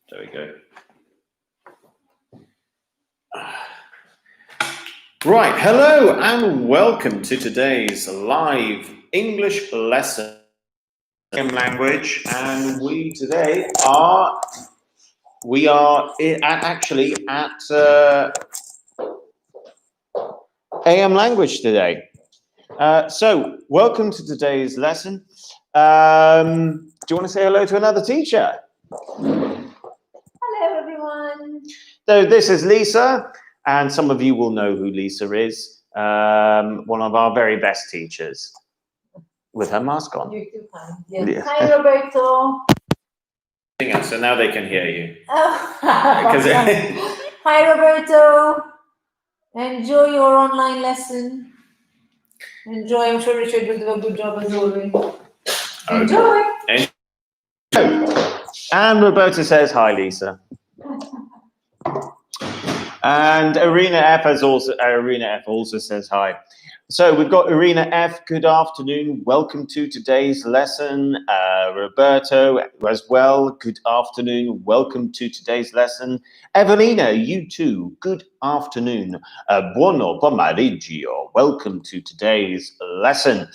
There we go. Right, hello and welcome to today's live English lesson language, and we today are actually at AM language today. So welcome to today's lesson. Do you want to say hello to another teacher? Hello, everyone. So this is Lisa, and some of you will know who Lisa is, one of our very best teachers, with her mask on. You're too kind. Yeah. Hi, Roberto. So now they can hear you. Oh. Hi, Roberto. Enjoy your online lesson. Enjoy. I'm sure Richard will do a good job as always. Enjoy. And Roberta says hi, Lisa. And Arena F also says hi. So we've got Arena F. Good afternoon. Welcome to today's lesson. Roberto as well. Good afternoon. Welcome to today's lesson. Evelina, you too. Good afternoon. Buono pomeriggio. Welcome to today's lesson.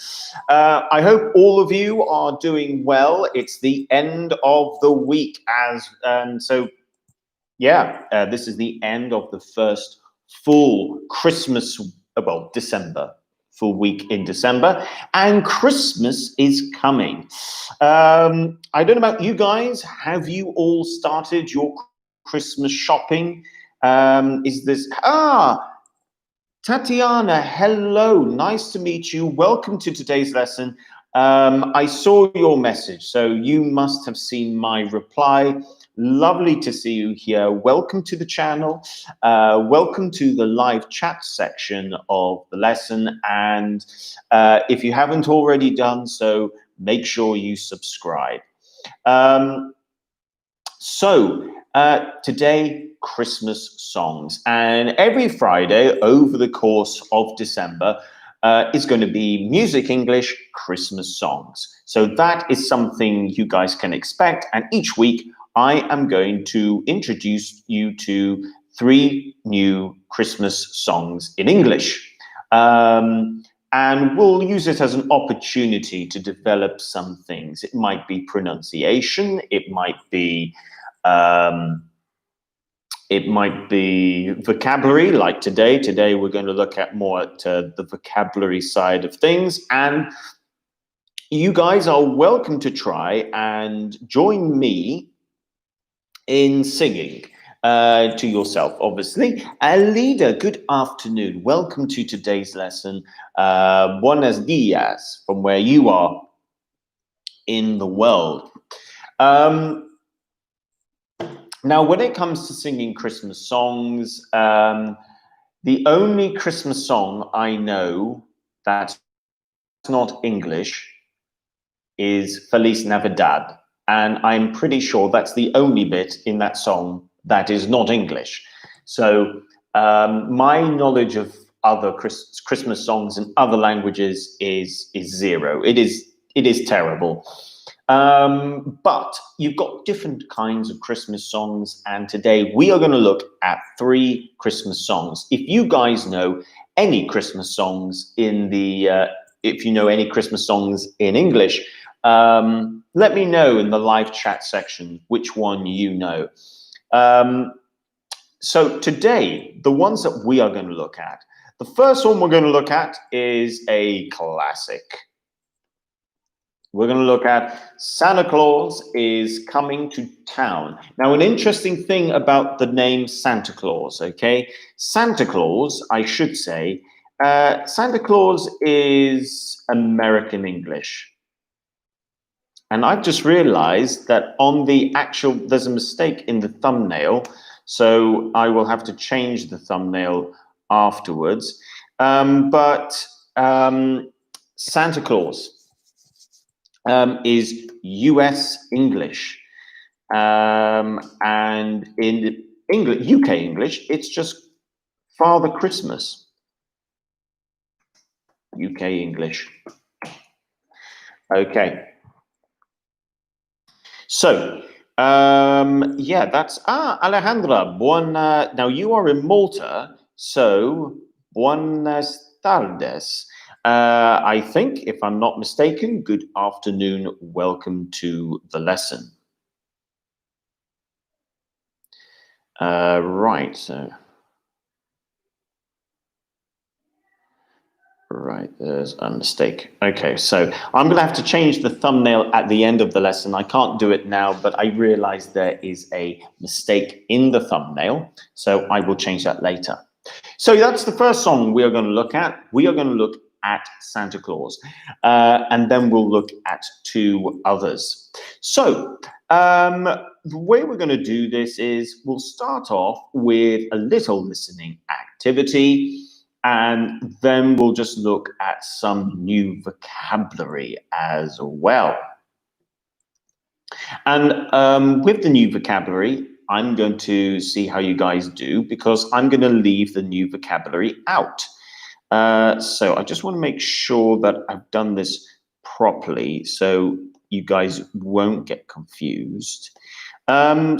I hope all of you are doing well. It's the end of the week, this is the end of the first full Christmas, December, full week in December, and Christmas is coming. I don't know about you guys. Have you all started your Christmas shopping? Tatiana, hello, nice to meet you. Welcome to today's lesson. I saw your message, so you must have seen my reply. Lovely to see you here. Welcome to the channel. Welcome to the live chat section of the lesson. And if you haven't already done so, make sure you subscribe. Today, Christmas songs. And every Friday over the course of December is going to be Music English Christmas songs. So that is something you guys can expect. And each week, I am going to introduce you to 3 new Christmas songs in English. And we'll use it as an opportunity to develop some things. It might be pronunciation, it might be vocabulary, like today. Today we're going to look at more at the vocabulary side of things. And you guys are welcome to try and join me in singing to yourself, obviously. Alida, good afternoon. Welcome to today's lesson. Buenos dias, from where you are in the world. Now, when it comes to singing Christmas songs, the only Christmas song I know that's not English is Feliz Navidad. And I'm pretty sure that's the only bit in that song that is not English. So my knowledge of other Christmas songs in other languages is zero. It is terrible. But you've got different kinds of Christmas songs, and today we are going to look at 3 Christmas songs. If you guys know any Christmas songs if you know any Christmas songs in English, let me know in the live chat section which one you know. So today, the ones that we are going to look at, the first one we're going to look at is a classic. We're going to look at Santa Claus is Coming to Town. Now, an interesting thing about the name Santa Claus, okay? Santa Claus, I should say, Santa Claus is American English. And I've just realized that on the there's a mistake in the thumbnail, so I will have to change the thumbnail afterwards. Santa Claus is US English. And in UK English, it's just Father Christmas. UK English. Okay. So, yeah, that's Alejandra. Now you are in Malta, so buenas tardes. I think, if I'm not mistaken, good afternoon. Welcome to the lesson. Right. So. Right, there's a mistake. Okay, so I'm going to have to change the thumbnail at the end of the lesson. I can't do it now, but I realize there is a mistake in the thumbnail, so I will change that later. So that's the first song we are going to look at. We are going to look at Santa Claus, and then we'll look at two others. So the way we're going to do this is we'll start off with a little listening activity, and then we'll just look at some new vocabulary as well. And with the new vocabulary, I'm going to see how you guys do, because I'm going to leave the new vocabulary out. So I just want to make sure that I've done this properly so you guys won't get confused. Some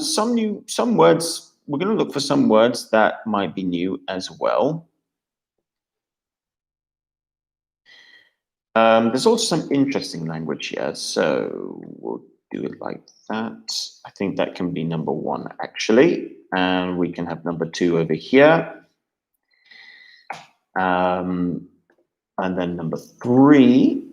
words, we're going to look for some words that might be new as well. There's also some interesting language here, so we'll do it like that. I think that can be number one, actually, and we can have number two over here. And then number three.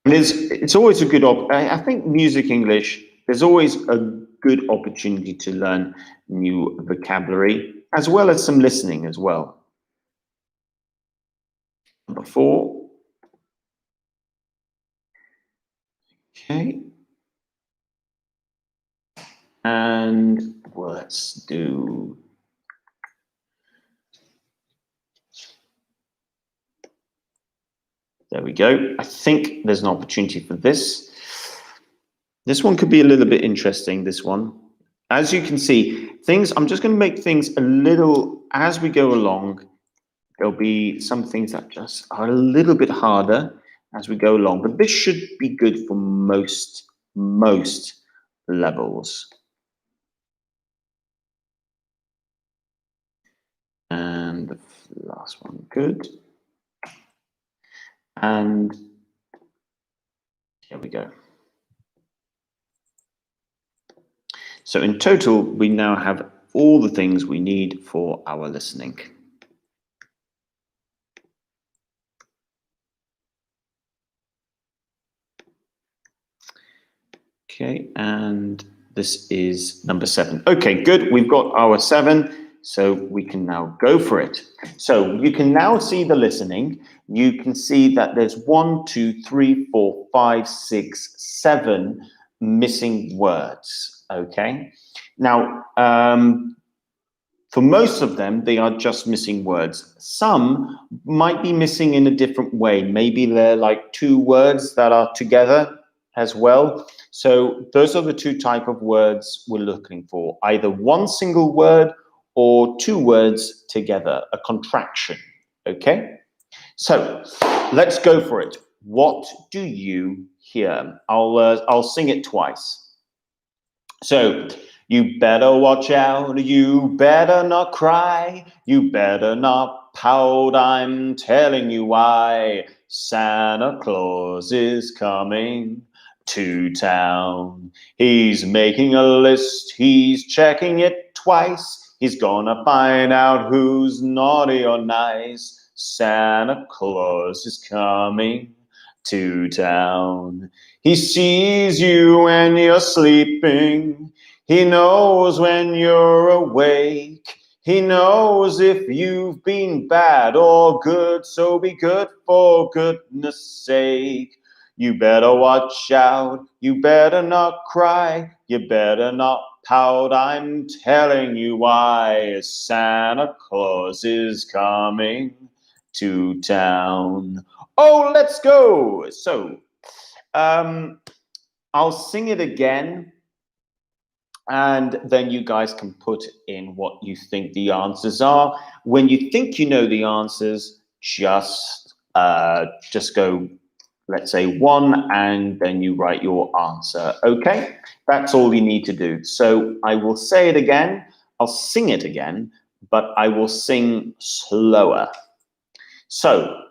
And it's always a good I think music English, there's always a good opportunity to learn new vocabulary, as well as some listening as well. Number four. Okay. And let's do. There we go. I think there's an opportunity for this. This one could be a little bit interesting, this one. As you can see, I'm just going to make things a little, as we go along, there'll be some things that just are a little bit harder as we go along, but this should be good for most levels. And the last one, good. And here we go. So in total, we now have all the things we need for our listening. Okay, and this is number 7. Okay, good. We've got our 7, so we can now go for it. So you can now see the listening. You can see that there's 1, 2, 3, 4, 5, 6, 7 missing words. Okay. Now, for most of them, they are just missing words. Some might be missing in a different way. Maybe they're like 2 words that are together as well. So those are the 2 types of words we're looking for, either one single word or 2 words together, a contraction. Okay, so let's go for it. What do you hear? I'll sing it twice. So, you better watch out, you better not cry, you better not pout, I'm telling you why. Santa Claus is coming to town. He's making a list, he's checking it twice. He's gonna find out who's naughty or nice. Santa Claus is coming to town. He sees you when you're sleeping. He knows when you're awake. He knows if you've been bad or good, so be good for goodness sake. You better watch out, you better not cry, you better not pout, I'm telling you why. Santa Claus is coming to town. Oh, let's go. So, I'll sing it again, and then you guys can put in what you think the answers are. When you think you know the answers, just go, let's say 1, and then you write your answer. Okay, that's all you need to do. So I will say it again. I'll sing it again, but I will sing slower. So,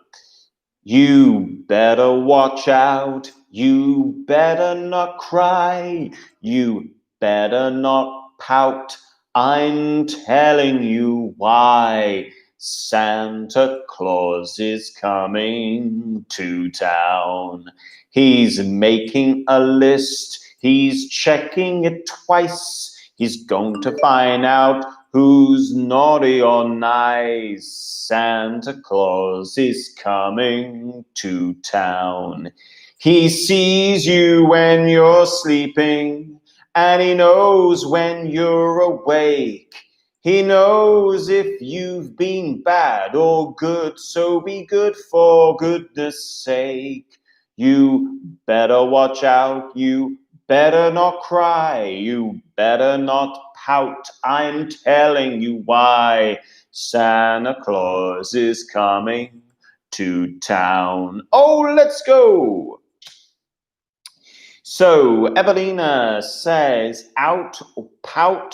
you better watch out. You better not cry. You better not pout. I'm telling you why. Santa Claus is coming to town. He's making a list. He's checking it twice. He's going to find out who's naughty or nice. Santa Claus is coming to town. He sees you when you're sleeping, and he knows when you're awake. He knows if you've been bad or good, so be good for goodness sake. You better watch out, you better not cry, you better not pout. I'm telling you why. Santa Claus is coming to town. Oh, let's go. So Evelina says out or pout.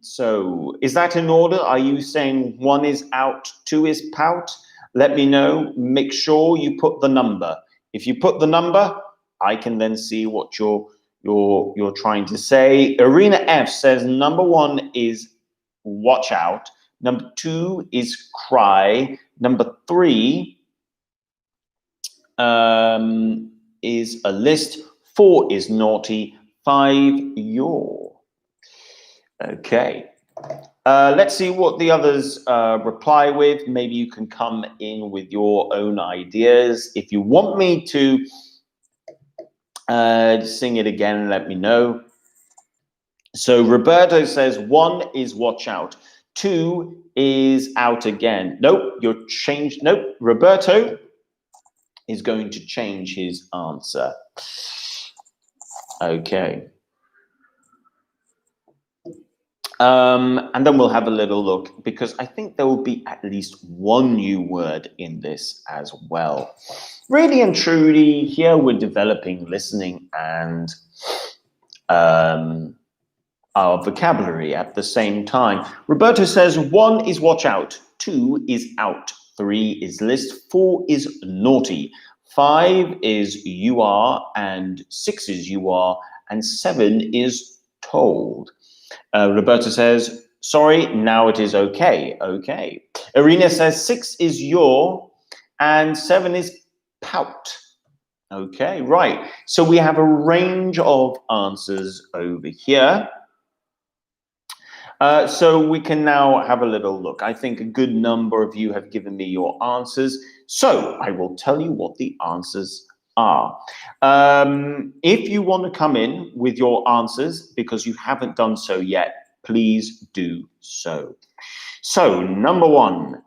So is that in order? Are you saying 1 is out, 2 is pout? Let me know. Make sure you put the number. If you put the number, I can then see what you're trying to say. Arena F says number 1 is watch out. Number 2 is cry. Number 3 is a list. 4 is naughty. 5 yaw. Okay. Let's see what the others reply with. Maybe you can come in with your own ideas. If you want me to sing it again, let me know. So Roberto says 1 is watch out. 2 is out again. Nope, you're changed. Nope, Roberto is going to change his answer. Okay. And then we'll have a little look, because I think there will be at least 1 new word in this as well. Really and truly, here we're developing listening and our vocabulary at the same time. Roberto says 1 is watch out, 2 is out, 3 is list, 4 is naughty, 5 is you are, and 6 is you are, and 7 is told. Roberta says, sorry, now it is okay. Okay. Irina says 6 is your and 7 is pout. Okay, right. So we have a range of answers over here. So we can now have a little look. I think a good number of you have given me your answers. So I will tell you what the answers are. If you want to come in with your answers, because you haven't done so yet, please do so. So number 1,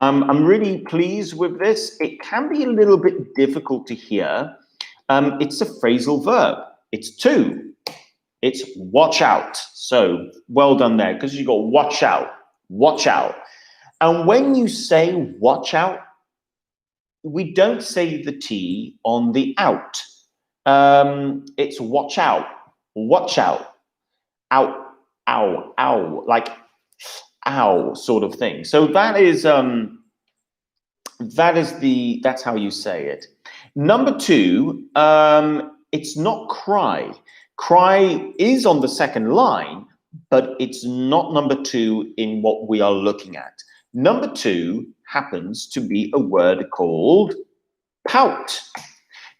I'm really pleased with this. It can be a little bit difficult to hear. It's a phrasal verb. It's 2. It's watch out. So well done there, because you got watch out, watch out. And when you say watch out, we don't say the T on the out. It's watch out, out, ow, ow, like ow sort of thing. So that's how you say it. Number 2, it's not cry. Cry is on the second line, but it's not number 2 in what we are looking at. Number 2 happens to be a word called pout.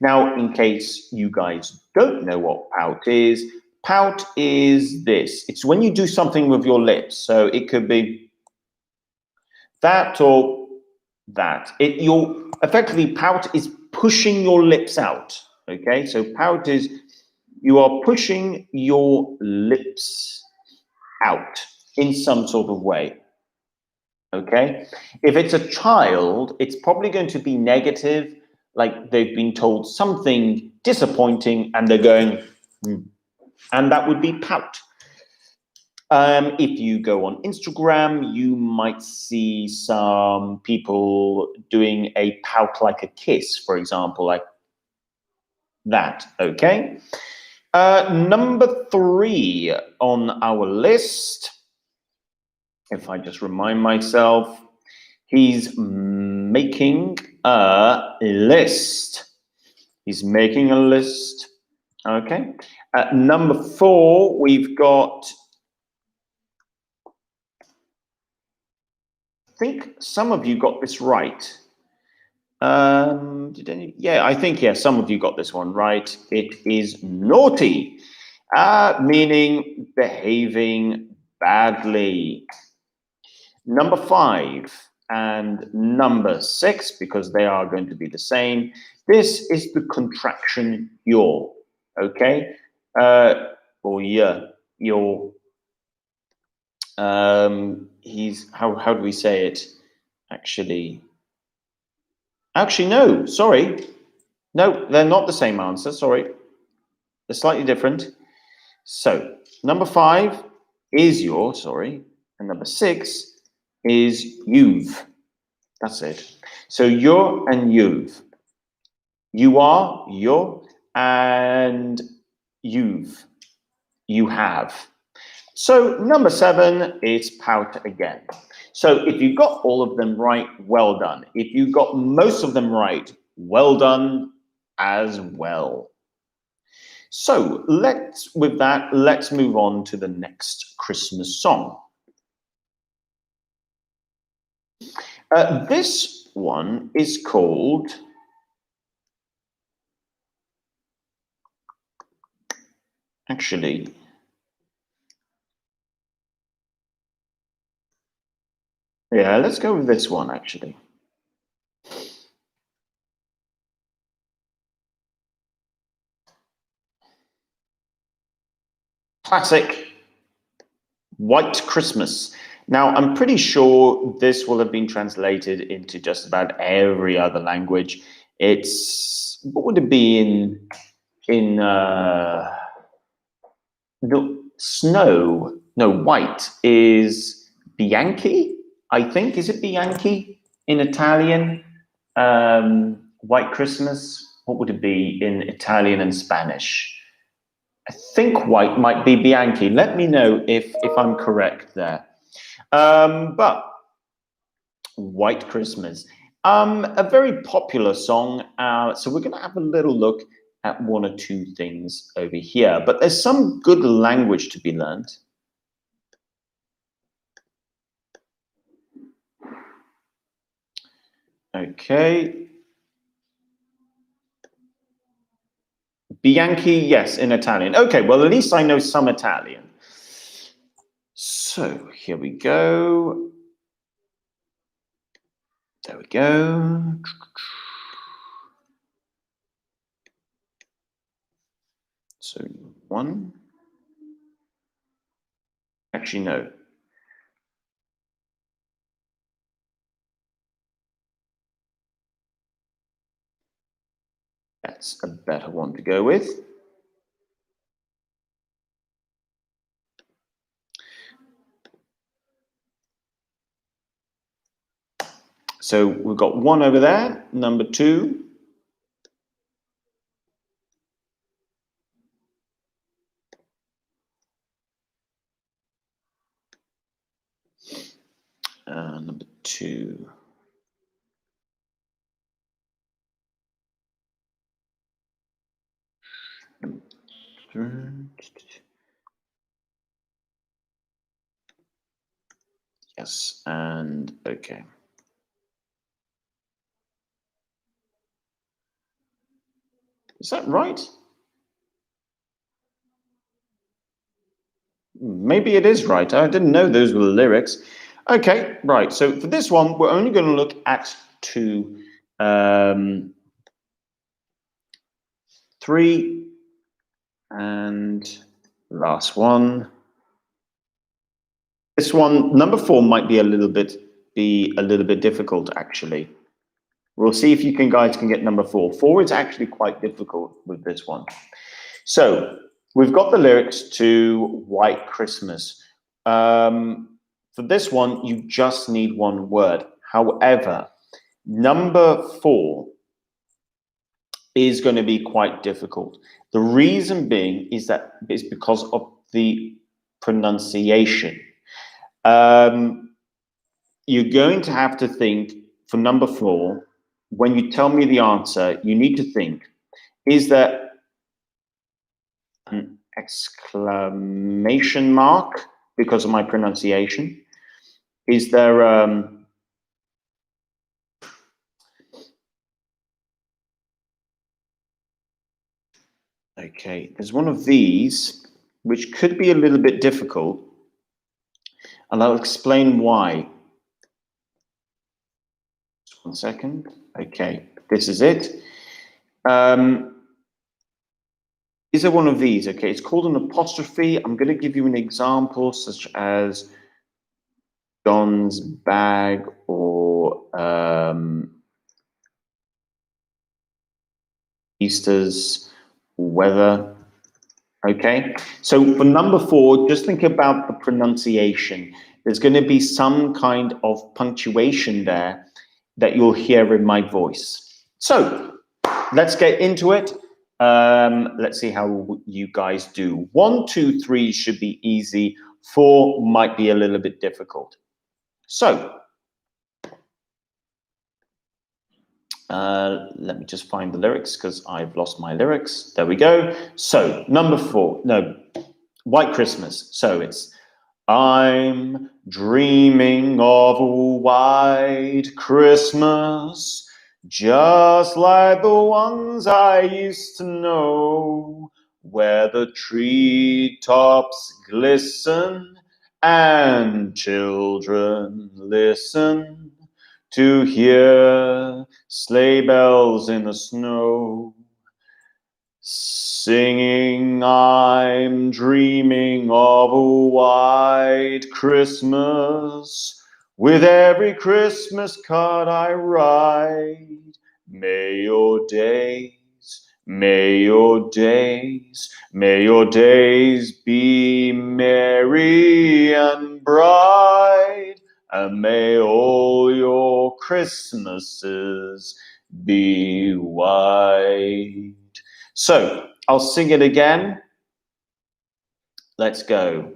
Now, in case you guys don't know what pout is this. It's when you do something with your lips. So it could be that or that. Effectively, pout is pushing your lips out. Okay, so pout is you are pushing your lips out in some sort of way. Okay, if it's a child, it's probably going to be negative, like they've been told something disappointing and they're going, and that would be pout. If you go on Instagram, you might see some people doing a pout like a kiss, for example, like that, okay? Number 3 on our list, if I just remind myself, he's making a list. He's making a list, okay? Number 4, we've got, I think some of you got this right. Yeah, I think, yeah, some of you got this one right. It is naughty, meaning behaving badly. Number 5 and number 6, because they are going to be the same. This is the contraction your, okay? Or yeah, your. He's, how do we say it? Actually, no, sorry. No, they're not the same answer, sorry. They're slightly different. So, number 5 is your, sorry, and number 6 is you've. That's it. So, you're and you've. You are, you're, and you've. You have. So, number 7 is pout again. So, if you got all of them right, well done. If you got most of them right, well done as well. So, with that, let's move on to the next Christmas song. This one is called actually, yeah, let's go with this one actually. Classic White Christmas. Now, I'm pretty sure this will have been translated into just about every other language. It's, what would it be in the snow? No, white is Bianchi, I think. Is it Bianchi in Italian? White Christmas, what would it be in Italian and Spanish? I think white might be Bianchi. Let me know if I'm correct there. But White Christmas, a very popular song. So we're going to have a little look at one or two things over here. But there's some good language to be learned. Okay. Bianchi, yes, in Italian. Okay, well, at least I know some Italian. So here we go. There we go. So 1. Actually, no. That's a better one to go with. So we've got 1 over there, number 2. Number 2. Yes, and okay. Is that right? Maybe it is right. I didn't know those were the lyrics. Okay, right. So for this one, we're only going to look at 2, 3, and last one. This one, number 4, might be a little bit difficult actually. We'll see if you guys can get number 4. 4 is actually quite difficult with this one. So we've got the lyrics to White Christmas. For this one, you just need one word. However, number 4 is going to be quite difficult. The reason being is that it's because of the pronunciation. You're going to have to think for number 4, when you tell me the answer, you need to think, is there an exclamation mark because of my pronunciation? Is there okay, there's one of these which could be a little bit difficult, and I'll explain why. Just 1 second. Okay, this is it. Is there one of these? Okay, it's called an apostrophe. I'm going to give you an example, such as John's bag or Easter's weather. Okay, so for number 4, just think about the pronunciation. There's going to be some kind of punctuation there that you'll hear in my voice. So let's get into it. Let's see how you guys do. 1, 2, 3 should be easy. 4 might be a little bit difficult. So let me just find the lyrics because I've lost my lyrics. There we go. So number 4, no, White Christmas. So it's, I'm dreaming of a white Christmas, just like the ones I used to know, where the treetops glisten and children listen to hear sleigh bells in the snow, singing, I'm dreaming of a white Christmas, with every Christmas card I write. May your days, may your days, may your days be merry and bright, and may all your Christmases be white. So I'll sing it again. Let's go.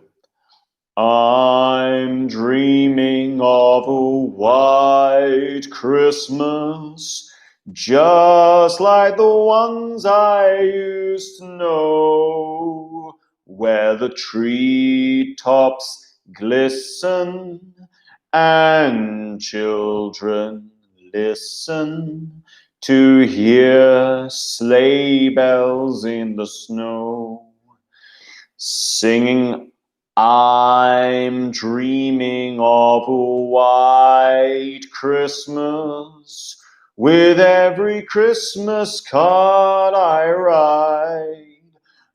I'm dreaming of a white Christmas, just like the ones I used to know, where the treetops glisten and children listen to hear sleigh bells in the snow, singing, I'm dreaming of a white Christmas, with every Christmas card I write.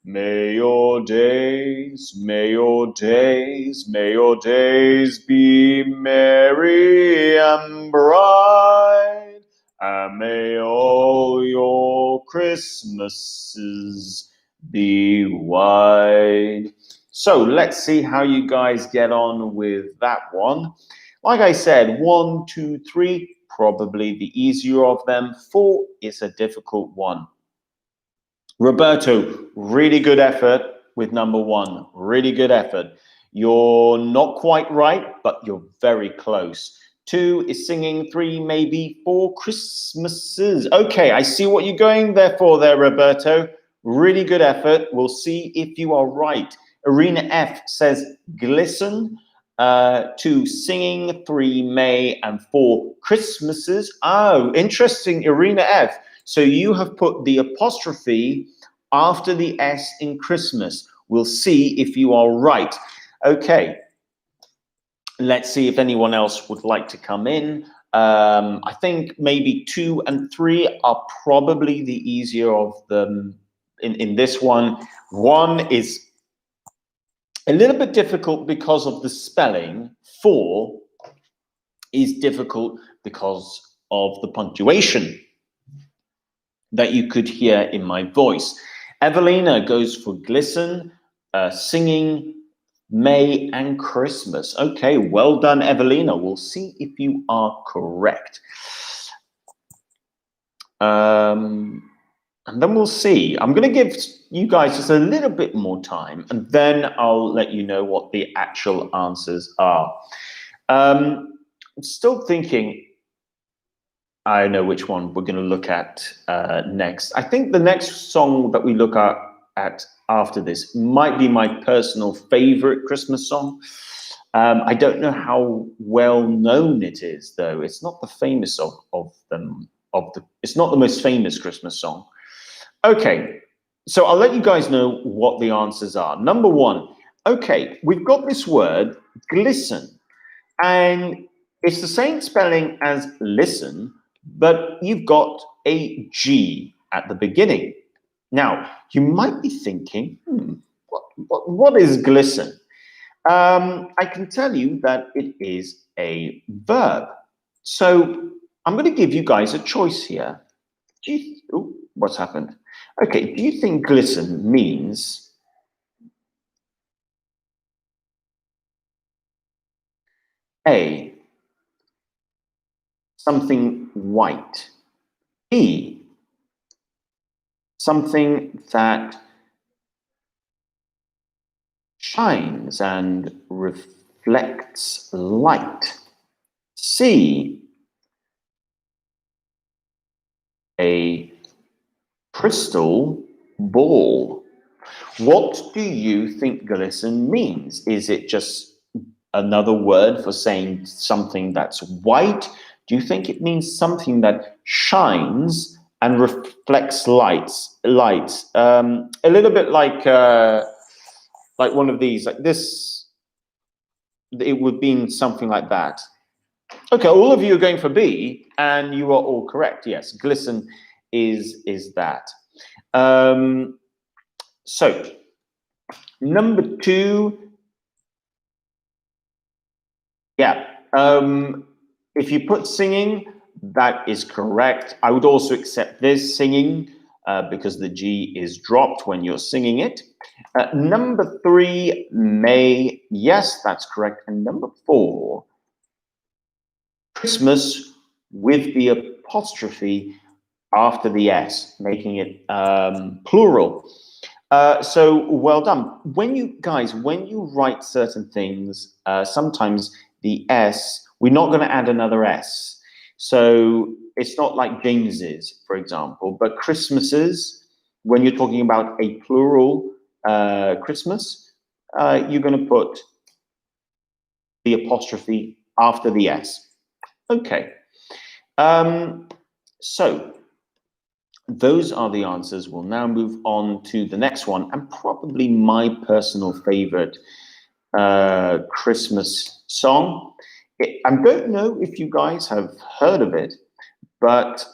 May your days, may your days, may your days be merry and bright, and may all your Christmases be white. So let's see how you guys get on with that one. Like I said, 1, 2, 3, probably the easier of them. 4 is a difficult one. Roberto, really good effort with number 1. Really good effort. You're not quite right, but you're very close. 2 is singing, 3, maybe 4 Christmases. Okay, I see what you're going there for there, Roberto. Really good effort. We'll see if you are right. Arena F says glisten. 2 singing, 3 May, and 4 Christmases. Oh, interesting, Arena F. So you have put the apostrophe after the S in Christmas. We'll see if you are right. Okay. Let's see if anyone else would like to come in. I think maybe 2 and 3 are probably the easier of them in this one. 1 is a little bit difficult because of the spelling. 4 is difficult because of the punctuation that you could hear in my voice. Evelina goes for glisten, singing, May, and Christmas. Okay, well done, Evelina. We'll see if you are correct. And then we'll see. I'm going to give you guys just a little bit more time, and then I'll let you know what the actual answers are. I'm still thinking. I know which one we're going to look at next. I think the next song that we look at after this might be my personal favorite Christmas song. I don't know how well known it is, though. It's not the famous of them. It's not the most famous Christmas song. Okay, so I'll let you guys know what the answers are. Number one, okay, we've got this word glisten, and it's the same spelling as listen, but you've got a G at the beginning. Now, you might be thinking, what is glisten? I can tell you that it is a verb. So I'm going to give you guys a choice here. What's happened? Okay, do you think glisten means A, something white, B, something that shines and reflects light, C, a crystal ball? What do you think glisten means? Is it just another word for saying something that's white? Do you think it means something that shines and reflects light? A little bit like one of these, like this. It would mean something like that. Okay, all of you are going for B, and you are all correct. Yes, glisten is that. So number two, yeah. If you put singing, that is correct. I would also accept this, singing, because the G is dropped when you're singing it. Number three, May. Yes, that's correct. And number four, Christmas, with the apostrophe after the S, making it plural. So well done. When you write certain things, sometimes the S, we're not going to add another S. So it's not like James's, for example, but Christmases, when you're talking about a plural Christmas, you're going to put the apostrophe after the S. Okay. So those are the answers. We'll now move on to the next one, and probably my personal favorite Christmas song. I don't know if you guys have heard of it, but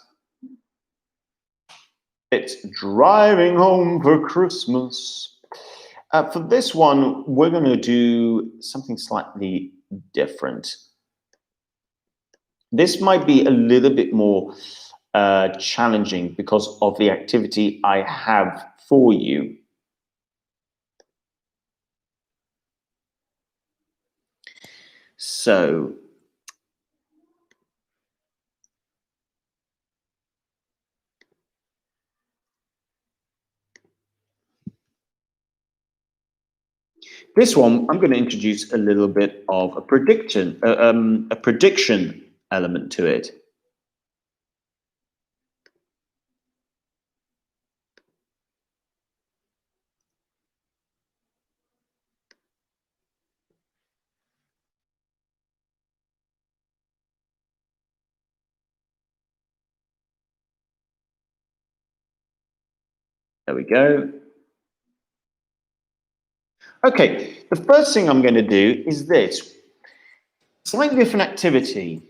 it's Driving Home for Christmas. For this one, we're going to do something slightly different. This might be a little bit more challenging because of the activity I have for you. So this one, I'm going to introduce a little bit of a prediction element to it. There we go. Okay, the first thing I'm going to do is this. Slightly different activity.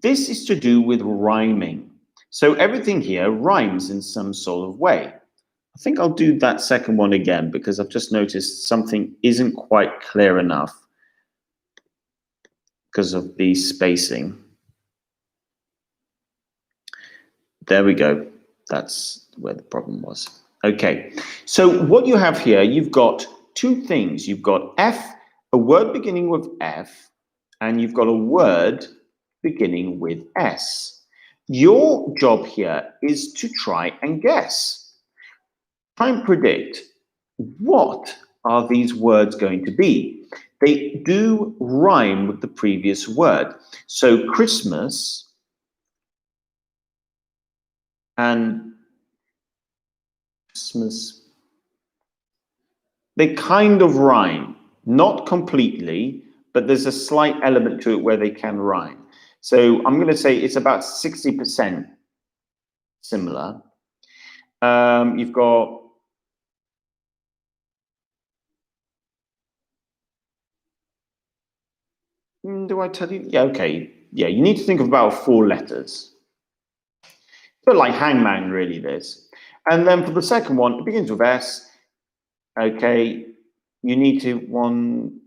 This is to do with rhyming. So everything here rhymes in some sort of way. I think I'll do that second one again because I've just noticed something isn't quite clear enough because of the spacing. There we go. That's where the problem was. Okay, so what you have here, you've got two things. You've got F, a word beginning with F, and you've got a word beginning with S. Your job here is to try and guess. Try and predict, what are these words going to be? They do rhyme with the previous word. So Christmas and Christmas, they kind of rhyme, not completely, but there's a slight element to it where they can rhyme. So I'm going to say it's about 60% similar. You've got do I tell you? Yeah, okay. Yeah, you need to think of about 4 letters. But like hangman, really, this. And then for the second one, it begins with S. Okay, you need to 1,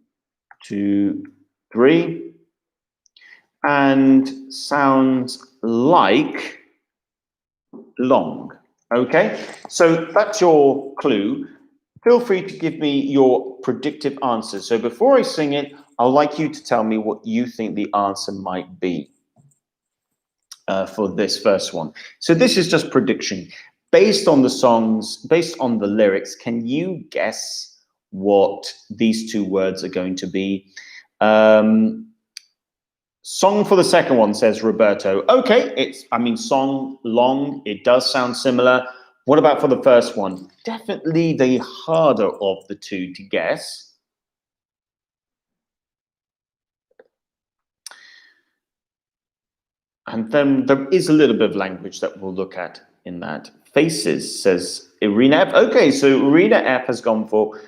2, 3, and sounds like long. Okay, so that's your clue. Feel free to give me your predictive answers. So before I sing it, I'd like you to tell me what you think the answer might be for this first one. So this is just prediction. Based on the songs, based on the lyrics, can you guess what these 2 words are going to be? Song for the second one, says Roberto. Okay, song, long, it does sound similar. What about for the first one? Definitely the harder of the 2 to guess. And then there is a little bit of language that we'll look at in that. Faces, says Irina F. Okay, so Irina F has gone for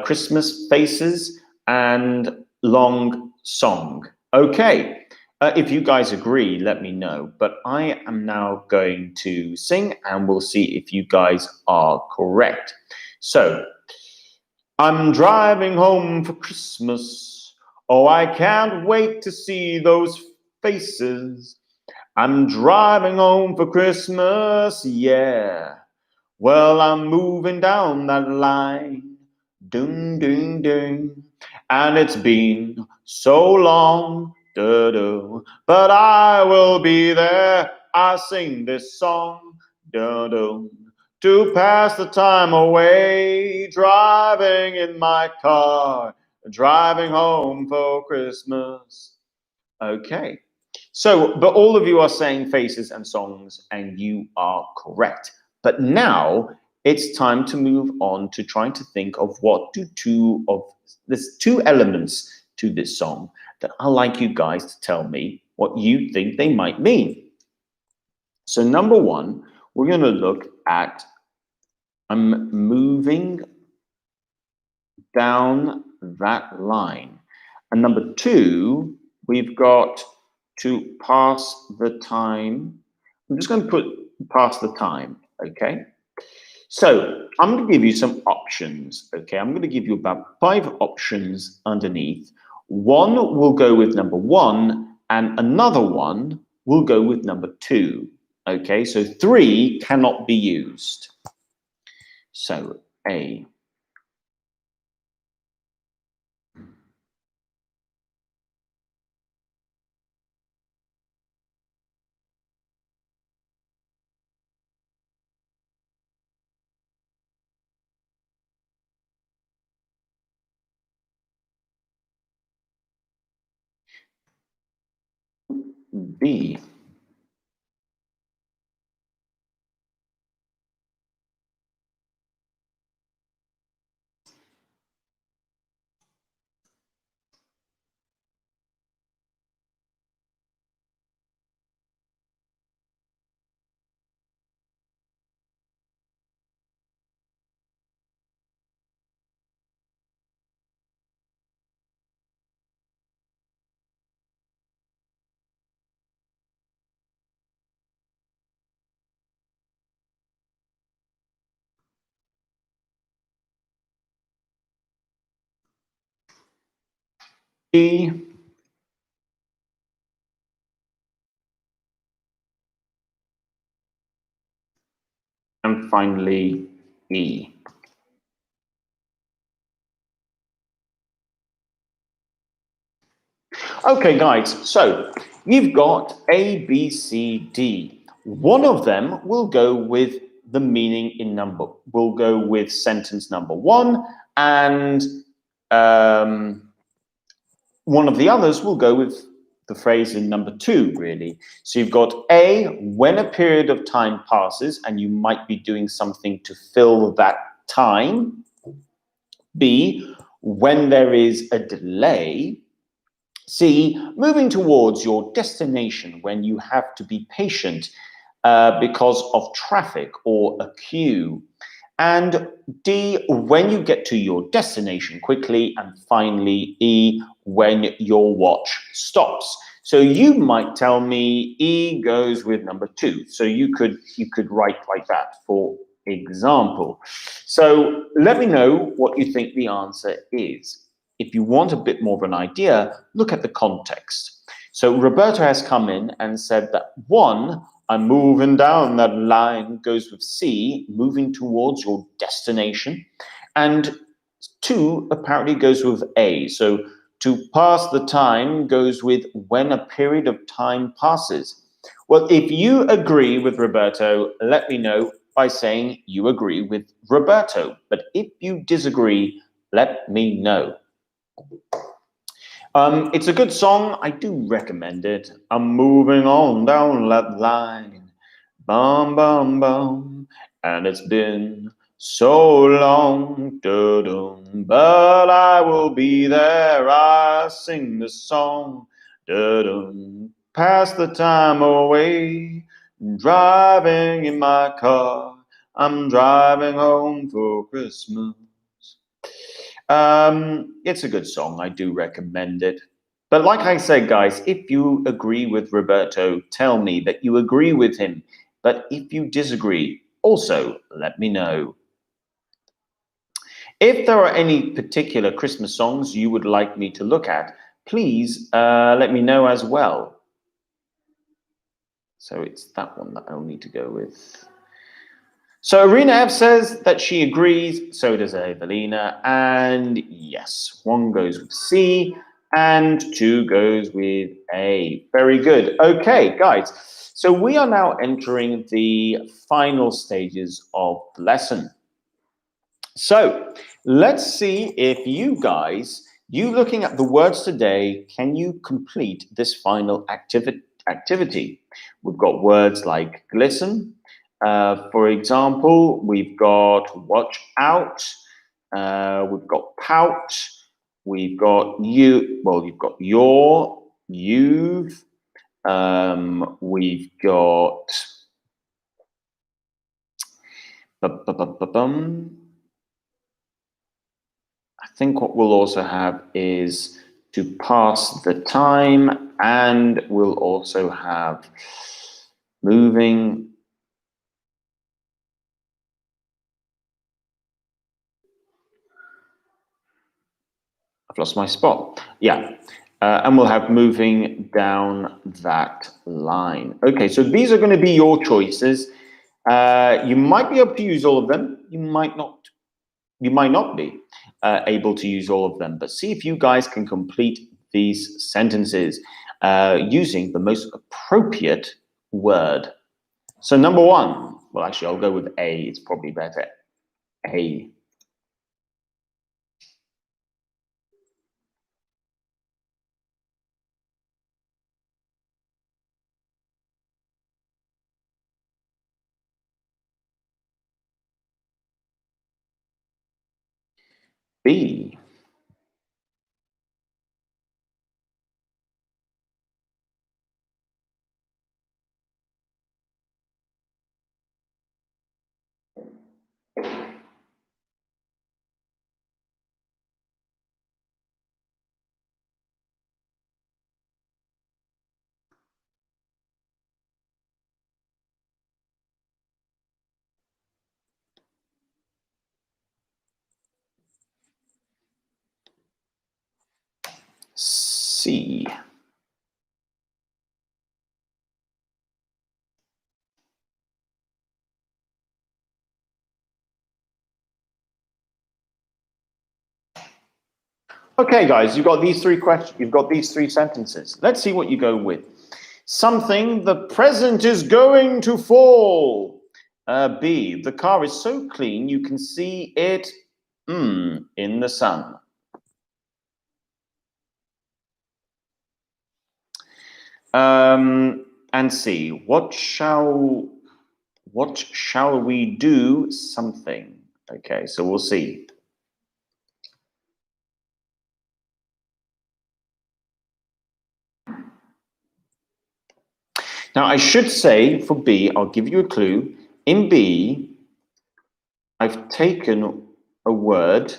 Christmas faces and long song. Okay, if you guys agree, let me know. But I am now going to sing and we'll see if you guys are correct. So, I'm driving home for Christmas. Oh, I can't wait to see those faces. I'm driving home for Christmas, yeah. Well, I'm moving down that line. Ding, ding, ding. And it's been so long, doo-doo. But I will be there. I sing this song, doo-doo, to pass the time away. Driving in my car, driving home for Christmas. Okay. So, but all of you are saying faces and songs, and you are correct. But now it's time to move on to trying to think of there's 2 elements to this song that I'd like you guys to tell me what you think they might mean. So number 1, we're going to look at I'm moving down that line. And number 2, we've got to pass the time. I'm just going to put pass the time, okay? So I'm going to give you some options, okay? I'm going to give you about 5 options underneath. One will go with number 1, and another one will go with number 2, okay? So 3 cannot be used. So A. B. B. and finally E. Okay, guys, so you've got A, B, C, D. One of them will go with the meaning in number, will go with sentence number 1, and one of the others will go with the phrase in number 2, really. So you've got A, when a period of time passes, and you might be doing something to fill that time. B, when there is a delay. C, moving towards your destination when you have to be patient because of traffic or a queue. And D, when you get to your destination quickly. And finally, E, when your watch stops. So you might tell me E goes with number 2. So you could write like that, for example. So let me know what you think the answer is. If you want a bit more of an idea, look at the context. So Roberto has come in and said that 1, I'm moving down that line, goes with C, moving towards your destination. And 2 apparently goes with A. So to pass the time goes with when a period of time passes. Well, if you agree with Roberto, let me know by saying you agree with Roberto. But if you disagree, let me know. It's a good song. I do recommend it. I'm moving on down that line. Bum, bum, bum. And it's been so long. Dun, but I will be there. I sing the song. Dun, pass the time away. Driving in my car. I'm driving home for Christmas. It's a good song. I do recommend it. But like I said, guys, if you agree with Roberto, tell me that you agree with him. But if you disagree, also let me know. If there are any particular Christmas songs you would like me to look at, please let me know as well. So it's that one that I'll need to go with. So Irina F says that she agrees, so does Evelina, and yes, 1 goes with C, and 2 goes with A. Very good. Okay, guys, so we are now entering the final stages of the lesson. So let's see if you guys, you looking at the words today, can you complete this final activity? We've got words like glisten. For example, we've got watch out, we've got pout, we've got you, well, you've got your, you've, we've got, I think what we'll also have is to pass the time, and we'll also have moving. I've lost my spot. Yeah. And we'll have moving down that line. Okay, so these are going to be your choices. You might be able to use all of them. You might not. You might not be able to use all of them. But see if you guys can complete these sentences using the most appropriate word. So number 1. Well, actually, I'll go with A. It's probably better. A. B. C. Okay, guys, you've got these three questions. You've got these three sentences. Let's see what you go with. Something, the present is going to fall. B, the car is so clean you can see it in the sun. And C, what shall we do something? Okay, so we'll see. Now, I should say for B, I'll give you a clue. In B, I've taken a word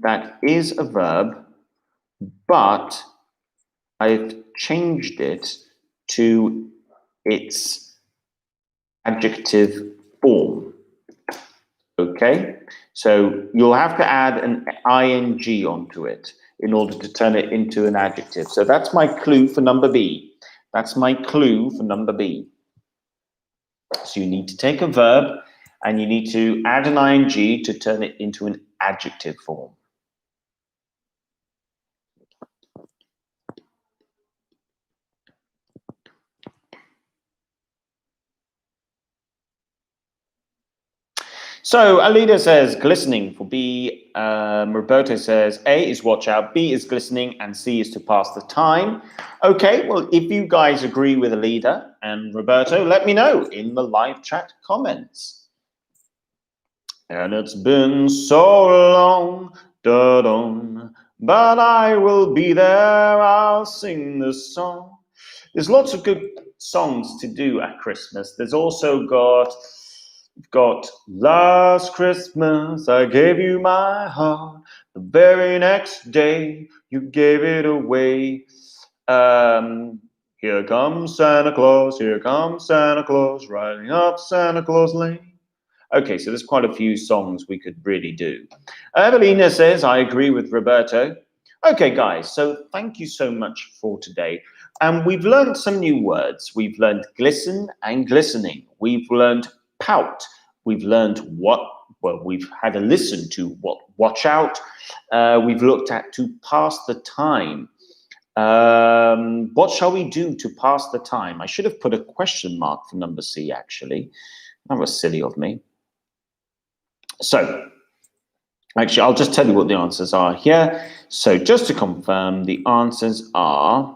that is a verb, but I've changed it to its adjective form. Okay? So you'll have to add an ing onto it in order to turn it into an adjective. So that's my clue for number B. That's my clue for number B. So you need to take a verb and you need to add an ing to turn it into an adjective form. So Alida says glistening for B. Roberto says A is watch out, B is glistening, and C is to pass the time. Okay, well, if you guys agree with Alida and Roberto, let me know in the live chat comments. And it's been so long, da-dum, but I will be there, I'll sing this song. There's lots of good songs to do at Christmas. There's also got last Christmas, I gave you my heart. The very next day, you gave it away. Here comes Santa Claus, riding up Santa Claus Lane. Okay, so there's quite a few songs we could really do. Evelina says, I agree with Roberto. Okay, guys, so thank you so much for today. And we've learned some new words. We've learned glisten and glistening. We've learned pout. We've learned we've had a listen to what watch out. We've looked at to pass the time. What shall we do to pass the time? I should have put a question mark for number C, actually. That was silly of me. So, actually, I'll just tell you what the answers are here. So, just to confirm, the answers are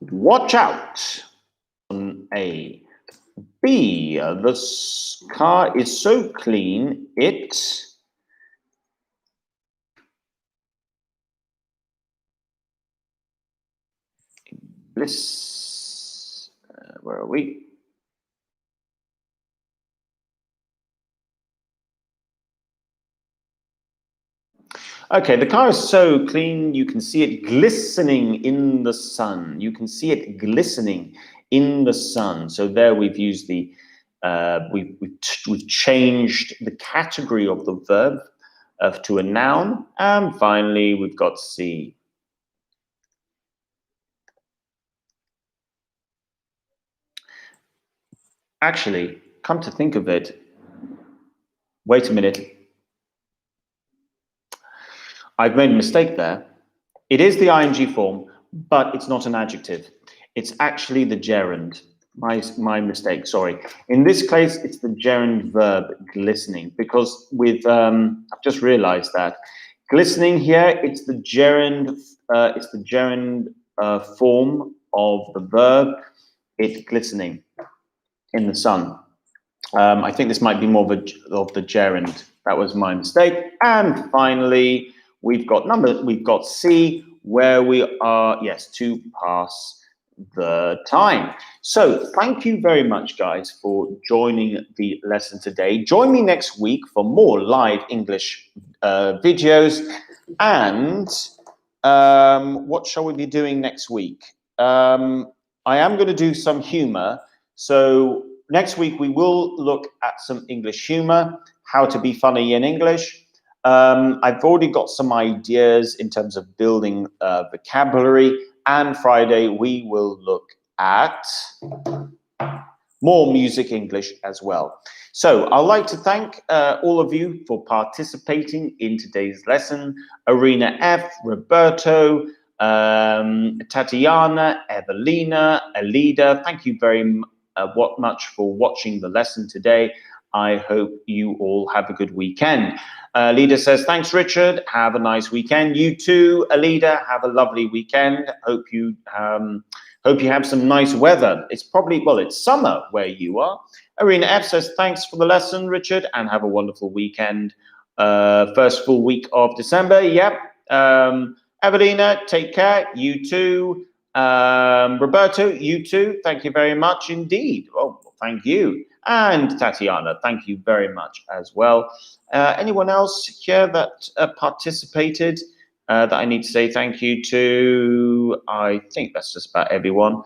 watch out on A. B, the car is so clean, it bliss. Where are we? Okay, the car is so clean, you can see it glistening in the sun. You can see it glistening in the sun. So there we've used the, we've changed the category of the verb to a noun. And finally, we've got C. Actually, come to think of it, wait a minute. I've made a mistake there. It is the ing form, but it's not an adjective. It's actually the gerund. My mistake, sorry. In this case, it's the gerund verb glistening, because with I've just realized that glistening here, it's the gerund form of the verb. It's glistening in the sun. I think this might be more of the gerund. That was my mistake. And finally, we've got C, where we are, yes, to pass the time. So thank you very much, guys, for joining the lesson today. Join me next week for more live English videos. And what shall we be doing next week? I am going to do some humor. So next week, we will look at some English humor, how to be funny in English. I've already got some ideas in terms of building vocabulary. And Friday, we will look at more music English as well. So I'd like to thank all of you for participating in today's lesson. Arena F, Roberto, Tatiana, Evelina, Elida, thank you very much for watching the lesson today. I hope you all have a good weekend. Alida says, thanks, Richard. Have a nice weekend. You too, Alida. Have a lovely weekend. Hope you have some nice weather. It's probably, well, it's summer where you are. Arena F says, thanks for the lesson, Richard, and have a wonderful weekend. First full week of December. Yep. Evelina, take care. You too. Roberto, you too. Thank you very much indeed. Oh, thank you. And Tatiana, thank you very much as well. Anyone else here that participated that I need to say thank you to? I think that's just about everyone.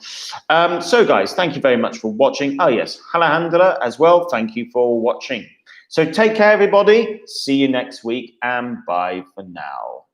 So guys, thank you very much for watching. Oh yes, Alejandra as well. Thank you for watching. So take care, everybody. See you next week, and bye for now.